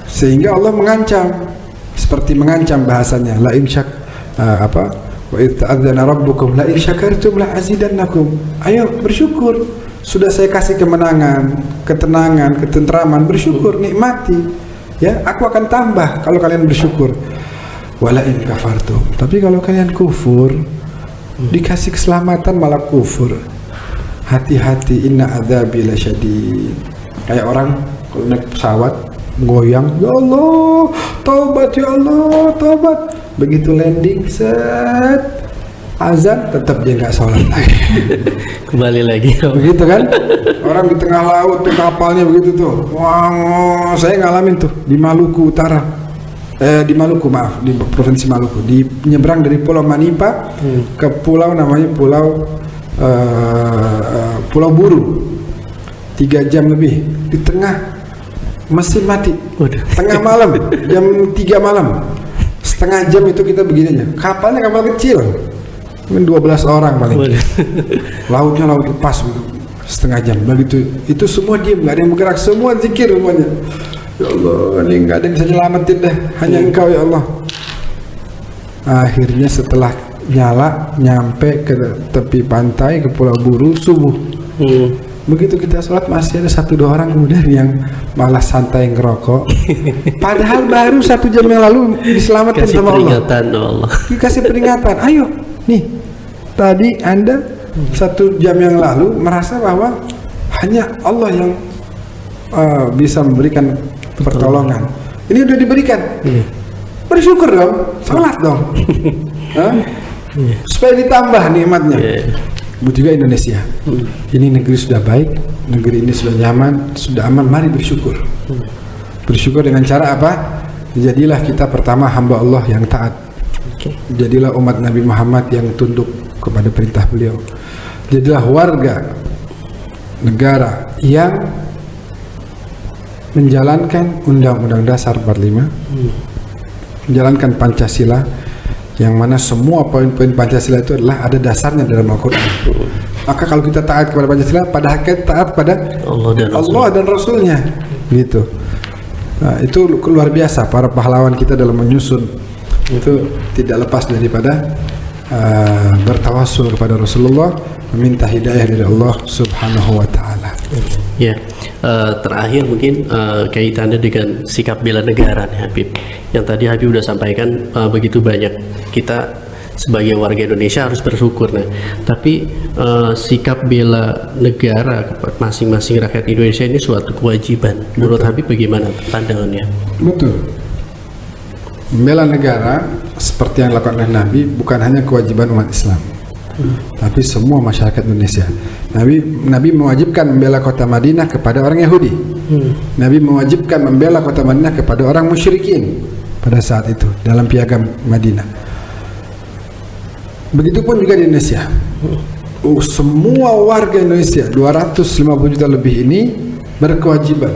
Sehingga Allah mengancam, seperti mengancam bahasanya, la in wa idh ta'adzana rabbukum la in syakartum la azidannakum. Ayo bersyukur, sudah saya kasih kemenangan, ketenangan, ketentraman, bersyukur, nikmati. Ya, aku akan tambah kalau kalian bersyukur. Wala in kafartum. Tapi kalau kalian kufur, dikasih keselamatan malah kufur. Hati-hati, inna adzabi lasyadid. Kayak orang kalau naik pesawat goyang, ya Allah, taubat ya Allah, taubat. Begitu landing, set, azan, tetap dia nggak sholat lagi. Kembali lagi. Begitu kan? Orang di tengah laut tuh kapalnya begitu tuh. Wah, saya ngalamin tuh di Maluku Utara. Di Maluku, maaf, di provinsi Maluku. Di nyebrang dari Pulau Manipa ke pulau namanya Pulau Buru. 3 jam lebih. Di tengah mesin mati. Tengah malam, jam 3 malam. Setengah jam itu kita begini aja. Kapalnya kapal kecil. 12 orang paling. Lautnya laut lepas gitu. Setengah jam. Begitu itu semua diam, nggak ada yang bergerak, semua zikir semuanya. Ya Allah, ini nggak ada yang bisa nyelamatin deh, hanya Engkau ya Allah. Akhirnya setelah nyala, nyampe ke tepi pantai, ke Pulau Buru, subuh. Begitu kita sholat, masih ada 1-2 orang kemudian yang malah santai ngerokok. Padahal baru 1 jam yang lalu diselamatkan sama Allah. Dikasih peringatan, ayo nih, tadi Anda 1 jam yang lalu merasa bahwa hanya Allah yang bisa memberikan pertolongan. Ini udah diberikan. Bersyukur dong, sholat dong. Supaya ditambah nikmatnya. Begitu juga Indonesia. Ini negeri sudah baik, negeri ini sudah nyaman, sudah aman. Mari bersyukur. Bersyukur dengan cara apa? Jadilah kita pertama hamba Allah yang taat. Jadilah umat Nabi Muhammad yang tunduk kepada perintah beliau. Jadilah warga negara yang menjalankan Undang-Undang Dasar 45, menjalankan Pancasila, yang mana semua poin-poin Pancasila itu adalah ada dasarnya dalam Al-Quran. Maka kalau kita taat kepada Pancasila, pada hakikat taat pada Allah dan Rasulnya, gitu. Nah, itu luar biasa para pahlawan kita dalam menyusun. Itu tidak lepas daripada bertawassul kepada Rasulullah, meminta hidayah dari Allah Subhanahu wa taala. Ya, terakhir mungkin kaitannya dengan sikap bela negara nih Habib. Yang tadi Habib udah sampaikan begitu banyak. Kita sebagai warga Indonesia harus bersyukur. Nah, tapi sikap bela negara masing-masing rakyat Indonesia ini suatu kewajiban. Menurut Habib bagaimana pandangannya? Betul. Membela negara seperti yang dilakukan oleh Nabi bukan hanya kewajiban umat Islam, tapi semua masyarakat Indonesia. Nabi mewajibkan membela kota Madinah kepada orang Yahudi. Nabi mewajibkan membela kota Madinah kepada orang musyrikin pada saat itu dalam piagam Madinah. Begitupun juga di Indonesia. Semua warga Indonesia 250 juta lebih ini berkewajiban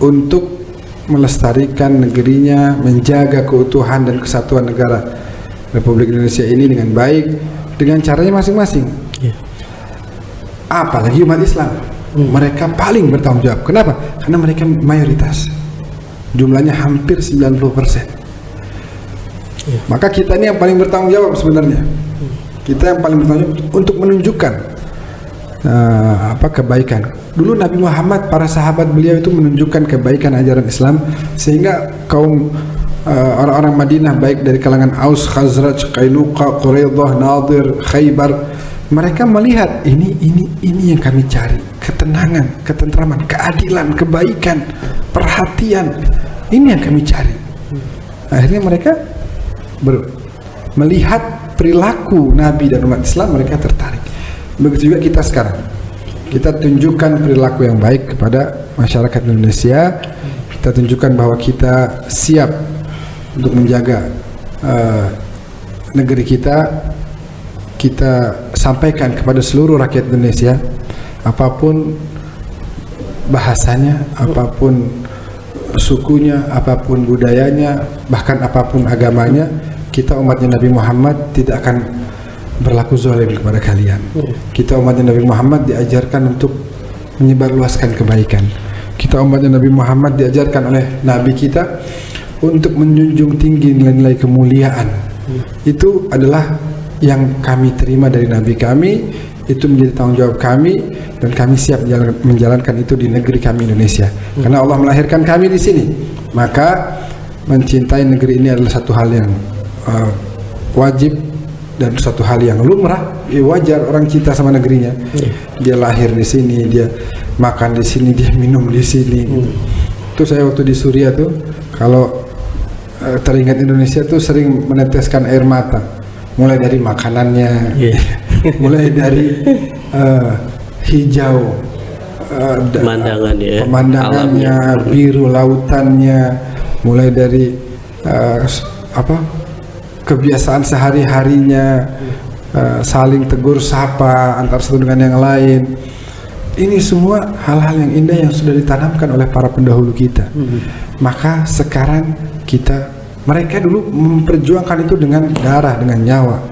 untuk melestarikan negerinya, menjaga keutuhan dan kesatuan negara Republik Indonesia ini dengan baik, dengan caranya masing-masing. Apalagi umat Islam. Mereka paling bertanggung jawab. Kenapa? Karena mereka mayoritas. Jumlahnya hampir 90%. Maka kita ini yang paling bertanggung jawab sebenarnya. Kita yang paling bertanggung jawab untuk menunjukkan kebaikan. Dulu Nabi Muhammad, para sahabat beliau itu menunjukkan kebaikan ajaran Islam, sehingga kaum orang-orang Madinah, baik dari kalangan Aus, Khazraj, Qainuqa, Quraidah, Nadir, Khaybar, mereka melihat ini yang kami cari, ketenangan, ketentraman, keadilan, kebaikan, perhatian, ini yang kami cari. Akhirnya mereka melihat perilaku Nabi dan umat Islam, mereka tertarik. Begitu juga kita sekarang, kita tunjukkan perilaku yang baik kepada masyarakat Indonesia. Kita tunjukkan bahwa kita siap untuk menjaga negeri kita. Kita sampaikan kepada seluruh rakyat Indonesia, apapun bahasanya, apapun sukunya, apapun budayanya, bahkan apapun agamanya, kita umatnya Nabi Muhammad tidak akan berlaku zalim kepada kalian. Kita umatnya Nabi Muhammad diajarkan untuk menyebarluaskan kebaikan. Kita umatnya Nabi Muhammad diajarkan oleh Nabi kita untuk menjunjung tinggi nilai-nilai kemuliaan. Itu adalah yang kami terima dari Nabi kami, itu menjadi tanggung jawab kami, dan kami siap menjalankan itu di negeri kami Indonesia. Karena Allah melahirkan kami di sini, maka mencintai negeri ini adalah satu hal yang wajib dan satu hal yang lumrah. Wajar orang cinta sama negerinya. Dia lahir di sini, dia makan di sini, dia minum di sini. Itu saya waktu di Suriah tuh, kalau teringat Indonesia tuh sering meneteskan air mata. Mulai dari makanannya, mulai dari hijau, pemandangannya, biru lautannya, mulai dari kebiasaan sehari-harinya, saling tegur sapa antar satu dengan yang lain. Ini semua hal-hal yang indah yang sudah ditanamkan oleh para pendahulu kita. Maka sekarang mereka dulu memperjuangkan itu dengan darah, dengan nyawa,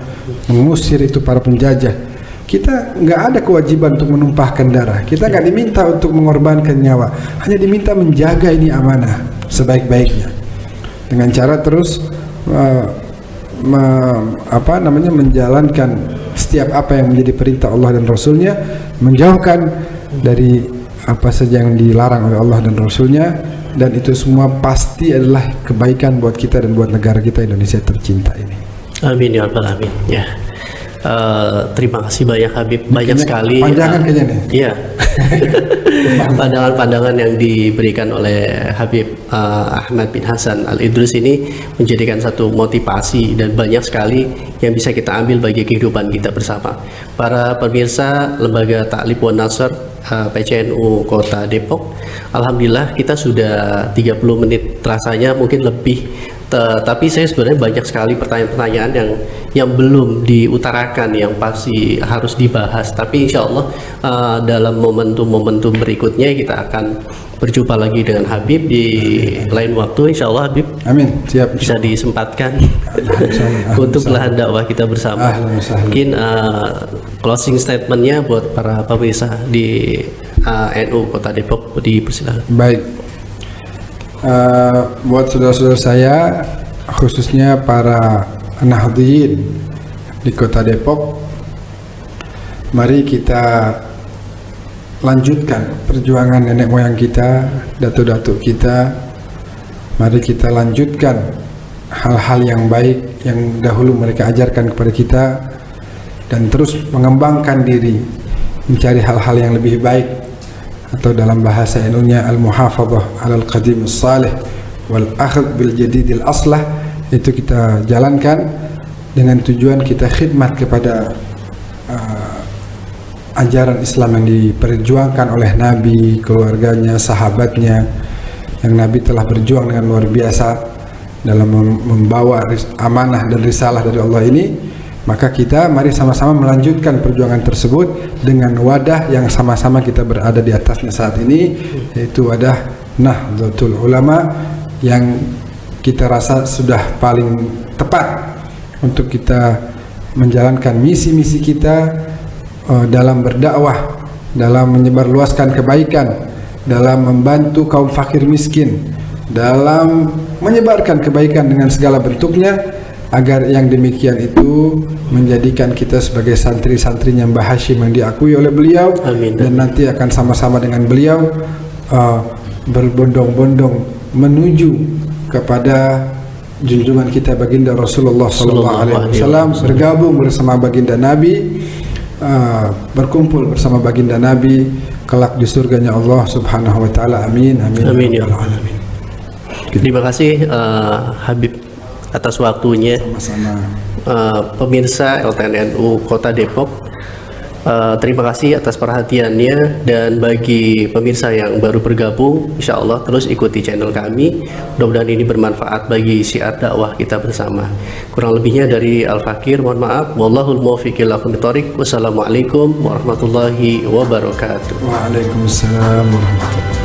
mengusir itu para penjajah. Kita nggak ada kewajiban untuk menumpahkan darah. Kita nggak diminta untuk mengorbankan nyawa, hanya diminta menjaga ini amanah sebaik-baiknya dengan cara terus menjalankan setiap apa yang menjadi perintah Allah dan Rasulnya, menjauhkan dari apa saja yang dilarang oleh Allah dan Rasulnya. Dan itu semua pasti adalah kebaikan buat kita dan buat negara kita Indonesia tercinta ini. Amin ya rabbal alamin. Ya. Terima kasih banyak Habib. Banyak sekali pandangan kayaknya nih. Iya. Pandangan-pandangan yang diberikan oleh Habib Ahmad bin Hasan Al-Idrus ini menjadikan satu motivasi dan banyak sekali yang bisa kita ambil bagi kehidupan kita bersama. Para pemirsa Lembaga Ta'lim wan Nasr PCNU Kota Depok, alhamdulillah kita sudah 30 menit, rasanya mungkin lebih, tapi saya sebenarnya banyak sekali pertanyaan-pertanyaan yang belum diutarakan, yang pasti harus dibahas. Tapi insya Allah dalam momentum-momentum berikutnya kita akan berjumpa lagi dengan Habib di lain waktu, insya Allah Habib. Amin, siap. Bisa disempatkan untuk lahan dakwah kita bersama. Mungkin closing statementnya buat para pemirsa di NU Kota Depok, dipersilakan. Baik, buat saudara-saudara saya, khususnya para Nahdliyin di Kota Depok, mari kita lanjutkan perjuangan nenek moyang kita, datuk-datuk kita. Mari kita lanjutkan hal-hal yang baik yang dahulu mereka ajarkan kepada kita, dan terus mengembangkan diri mencari hal-hal yang lebih baik, atau dalam bahasa NU-nya al-muhafadzah 'alal qadim as-salih wal akhd bil jadidil aslah. Itu kita jalankan dengan tujuan kita khidmat kepada ajaran Islam yang diperjuangkan oleh Nabi, keluarganya, sahabatnya, yang Nabi telah berjuang dengan luar biasa dalam membawa amanah dan risalah dari Allah ini. Maka kita mari sama-sama melanjutkan perjuangan tersebut dengan wadah yang sama-sama kita berada di atasnya saat ini, yaitu wadah Nahdlatul Ulama, yang kita rasa sudah paling tepat untuk kita menjalankan misi-misi kita dalam berdakwah dalam menyebarluaskan kebaikan, dalam membantu kaum fakir miskin, dalam menyebarkan kebaikan dengan segala bentuknya, agar yang demikian itu menjadikan kita sebagai santri-santrinya Mbah Hashim yang diakui oleh beliau. Amin. Dan nanti akan sama-sama dengan beliau berbondong-bondong menuju kepada junjungan kita baginda Rasulullah sallallahu alaihi wasallam, bergabung bersama baginda Nabi, berkumpul bersama baginda Nabi kelak di surganya Allah Subhanahu wa taala. Amin amin Amin ya rabbal alamin. Terima kasih Habib atas waktunya. Sama-sama. Pemirsa LTNNU Kota Depok, terima kasih atas perhatiannya, dan bagi pemirsa yang baru bergabung, insya Allah terus ikuti channel kami, mudah-mudahan ini bermanfaat bagi syiar dakwah kita bersama. Kurang lebihnya dari Al-Fakir, mohon maaf. Wallahul muwaffiq ila aqwamit thoriq. Wassalamualaikum warahmatullahi wabarakatuh. Waalaikumsalam warahmatullahi wabarakatuh.